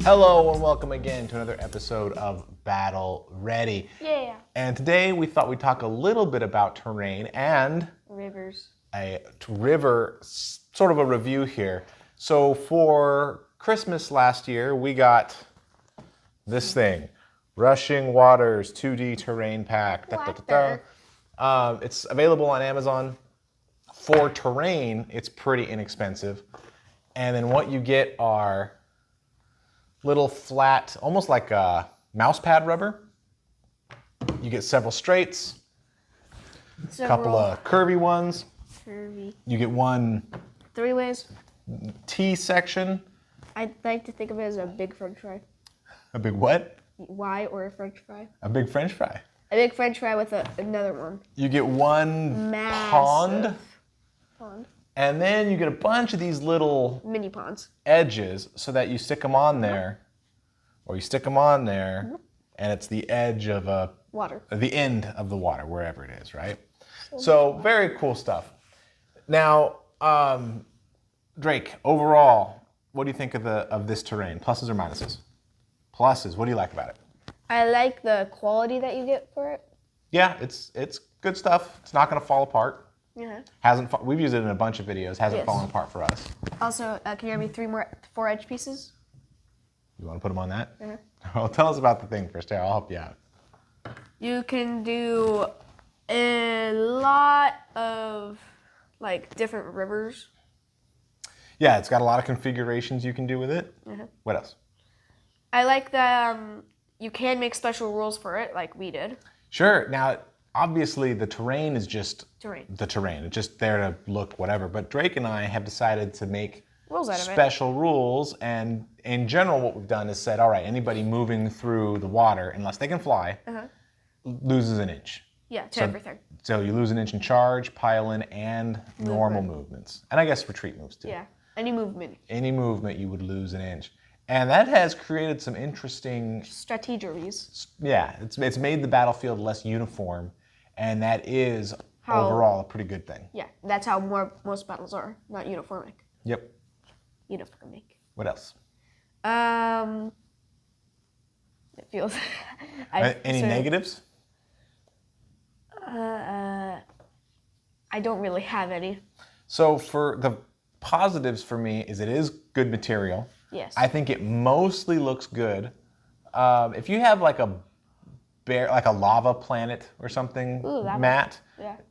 Hello and welcome again to another episode of Battle Ready. Yeah. And today we thought we'd talk a little bit about terrain and Rivers. a river, sort of a review here. So for Christmas last year, we got this thing, Rushing Waters 2D Terrain Pack. It's available on Amazon. For terrain, it's pretty inexpensive. And then what you get are little flat, almost like a mouse pad rubber. You get several straights, a couple of curvy ones. You get one three ways. T section. I'd like to think of it as a big French fry. A big what? Y or a French fry. A big French fry. A big French fry with another one. You get one Massive pond. And then you get a bunch of these little mini ponds edges so that you stick them on there, or you stick them on there, and it's the edge of the end of the water, wherever it is, right? So very cool stuff. Now, Drake, overall, what do you think of this terrain? Pluses or minuses? Pluses. What do you like about it? I like the quality that you get for it. Yeah, it's good stuff. It's not going to fall apart. Yeah. We've used it in a bunch of videos. Hasn't fallen apart for us. Also, can you give me 4 edge pieces? You want to put them on that? Well, tell us about the thing first. I'll help you out. You can do a lot of different rivers. Yeah, it's got a lot of configurations you can do with it. What else? I like that you can make special rules for it, like we did. Sure. Now, obviously, the terrain is just the terrain. It's just there to look whatever. But Drake and I have decided to make special rules. And in general, what we've done is said, all right, anybody moving through the water, unless they can fly, loses an inch. Yeah, to everything. So you lose an inch in charge, pile-in, and normal movements. And I guess retreat moves, too. Yeah, any movement. Any movement, you would lose an inch. And that has created some interesting strategies. Yeah, it's made the battlefield less uniform, and that is overall a pretty good thing. Yeah, that's how most battles are, not uniformic. Yep. Uniformic. What else? It feels. Any negatives? I don't really have any. So for the positives for me is it is good material. Yes. I think it mostly looks good. If you have like a lava planet or something matte,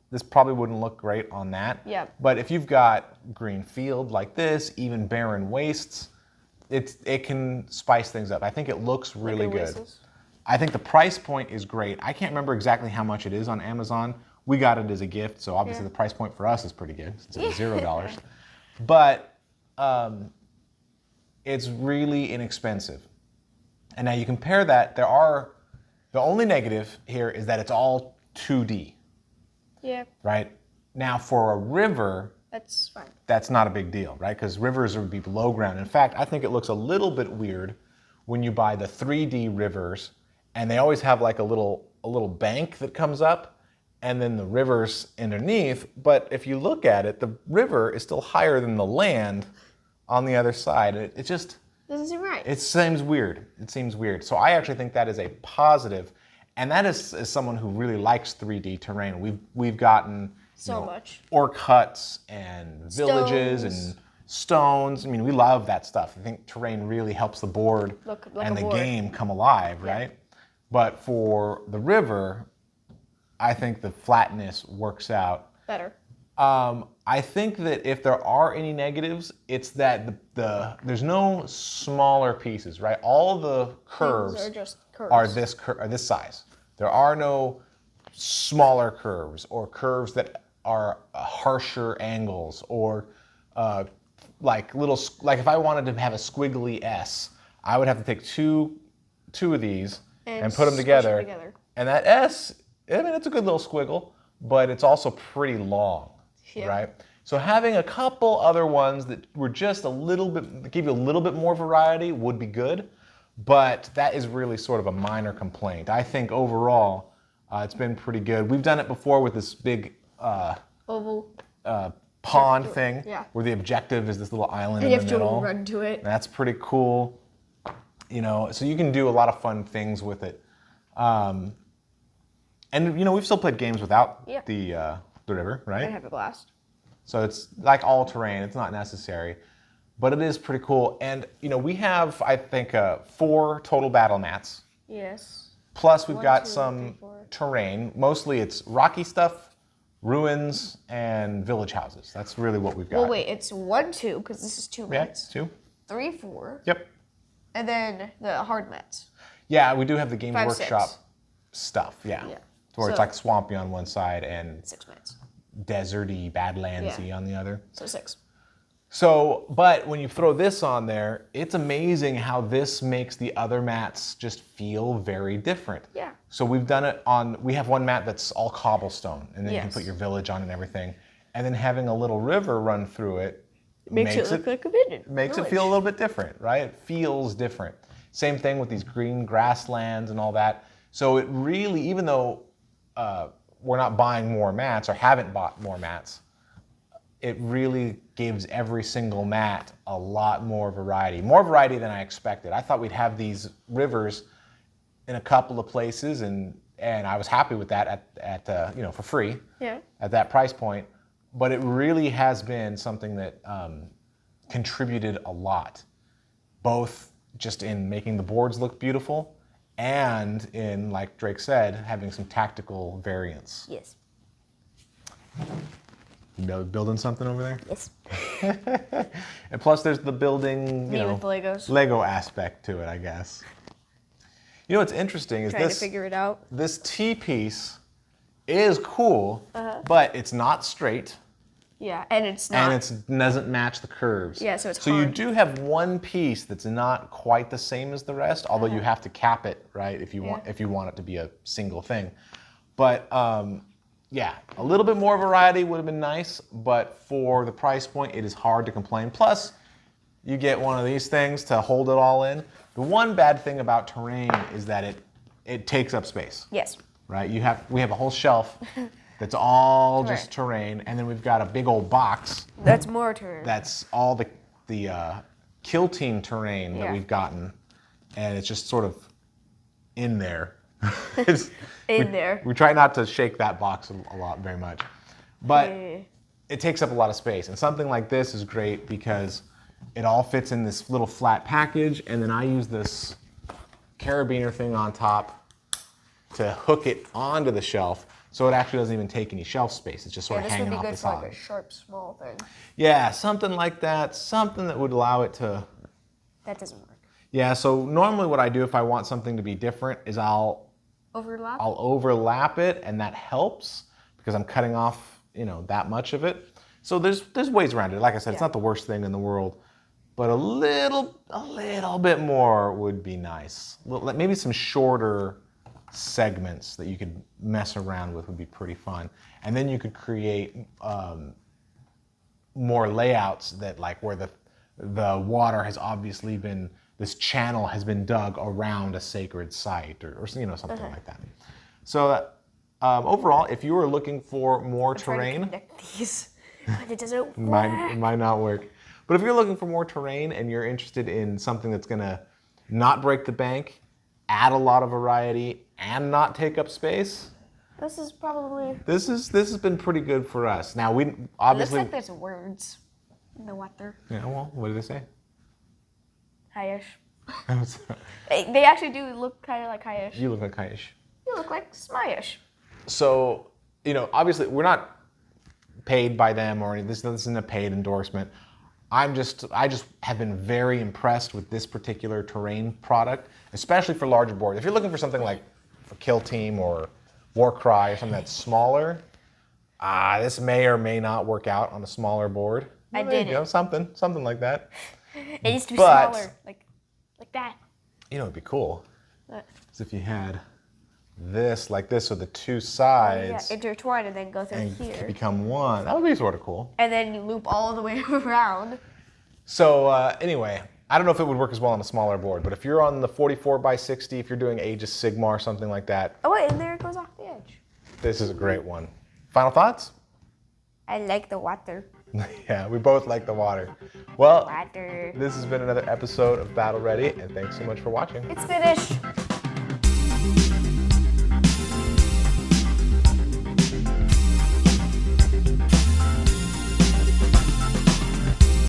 this probably wouldn't look great on that. Yeah. But if you've got green field like this, even barren wastes, it can spice things up. I think it looks really good. Oasis. I think the price point is great. I can't remember exactly how much it is on Amazon. We got it as a gift, so obviously the price point for us is pretty good since it's $0. But it's really inexpensive. And now you compare that, the only negative here is that it's all 2D. Yeah. Right? Now for a river, that's fine. That's not a big deal, right? Because rivers would be below ground. In fact, I think it looks a little bit weird when you buy the 3D rivers and they always have like a little bank that comes up and then the river's underneath. But if you look at it, the river is still higher than the land on the other side. It just doesn't seem right. It seems weird. It seems weird. So I actually think that is a positive, and that is as someone who really likes 3D terrain. We've gotten much orc huts and villages and stones. I mean, we love that stuff. I think terrain really helps the board and the game come alive, right? But for the river, I think the flatness works out better. I think that if there are any negatives, it's that there's no smaller pieces, right? All the curves are just curves. Are this size. There are no smaller curves or curves that are harsher angles or like if I wanted to have a squiggly S, I would have to take two of these and put them together. And that S, I mean, it's a good little squiggle, but it's also pretty long. Yeah. Right? So having a couple other ones that were just a little bit, give you a little bit more variety would be good, but that is really sort of a minor complaint. I think overall, it's been pretty good. We've done it before with this big oval pond thing, where the objective is this little island in the middle. And you have to run to it. That's pretty cool. So you can do a lot of fun things with it. And we've still played games without Yeah. the river, I right? have a blast. So it's like all terrain. It's not necessary, but it is pretty cool. And we have, I think, 4 total battle mats. Yes. Plus we've 1, got 2, some 3, 4. terrain. Mostly it's rocky stuff, ruins, and village houses. That's really what we've got. Well, wait, it's 1, 2, because this is 2 Yeah, mats. 2. 3, 4. Yep. And then the hard mats. Yeah, we do have the Games 5, Workshop 6. stuff. Yeah. Yeah. Where it's So- like swampy on one side and 6 mats. deserty, badlandsy on the other. So 6. So, but when you throw this on there, it's amazing how this makes the other mats just feel very different. Yeah. So we've done it we have one mat that's all cobblestone, and then you can Yes. put your village on and everything. And then having a little river run through it Makes it look like a village. makes it feel a little bit different, right? It feels different. Same thing with these green grasslands and all that. So it really, even though we're not buying more mats or haven't bought more mats, it really gives every single mat a lot more variety. More variety than I expected. I thought we'd have these rivers in a couple of places, and I was happy with that at for free. Yeah. At that price point. But it really has been something that contributed a lot, both just in making the boards look beautiful and in, like Drake said, having some tactical variance. Yes. You building something over there? Yes. And plus there's the building, Me with the Legos. Lego aspect to it, I guess. What's interesting is Trying to figure it out. this T-piece is cool, but it's not straight. Yeah, and it's not. And it doesn't match the curves. Yeah, so it's So you hard. do have one piece that's not quite the same as the rest, although you have to cap it, right? If you want it to be a single thing. But yeah, a little bit more variety would have been nice, but for the price point, it is hard to complain. Plus, you get one of these things to hold it all in. The one bad thing about terrain is that it takes up space. Yes. Right? We have a whole shelf that's all just terrain, and then we've got a big old box That's more turn. that's all the kill team terrain that Yeah. we've gotten, and it's just sort of in there. It's- In there. We try not to shake that box a lot very much, but Yeah. it takes up a lot of space. And something like this is great because it all fits in this little flat package, and then I use this carabiner thing on top to hook it onto the shelf, so it actually doesn't even take any shelf space. It's just sort Yeah, of this would hanging be off the good for like side. a sharp, small thing. Yeah, something like that. Something that would allow it to. That doesn't work. Yeah, so normally what I do if I want something to be different is I'll Overlap? overlap it, and that helps because I'm cutting off, that much of it. So there's ways around it. Like I said, it's Yeah. not the worst thing in the world, but a little bit more would be nice. Maybe some shorter segments that you could mess around with would be pretty fun. And then you could create more layouts that where the water has obviously been, this channel has been dug around a sacred site or something like that. So overall, if you were looking for more Trying to terrain, connect these, but it doesn't it work. might not work. But if you're looking for more terrain and you're interested in something that's gonna not break the bank, add a lot of variety, and not take up space, This is probably. this has been pretty good for us. Now we It looks obviously. like there's words in the water. Yeah, well, what did they say? Hayish. They actually do look kind of like Hayish. You look like Kaish. You look like Smyish. So, obviously we're not paid by them or this isn't a paid endorsement. I just have been very impressed with this particular terrain product, especially for larger boards. If you're looking for something like a Kill Team or Warcry or something that's smaller, this may or may not work out on a smaller board. I There you did go, it. something like that. It needs to be But- smaller, like that. It'd be cool But- is if you had this like this with the two Yeah, sides intertwine and then go through and here. become one. That would be sort of cool. And then you loop all the way around. So anyway, I don't know if it would work as well on a smaller board, but if you're on the 44 by 60, if you're doing Age of Sigmar or something like that, Oh wait, and there it goes off the edge. this is a great one. Final thoughts? I like the water. Yeah, we both like the water. Well, Ladder. this has been another episode of Battle Ready, and thanks so much for watching. It's finished.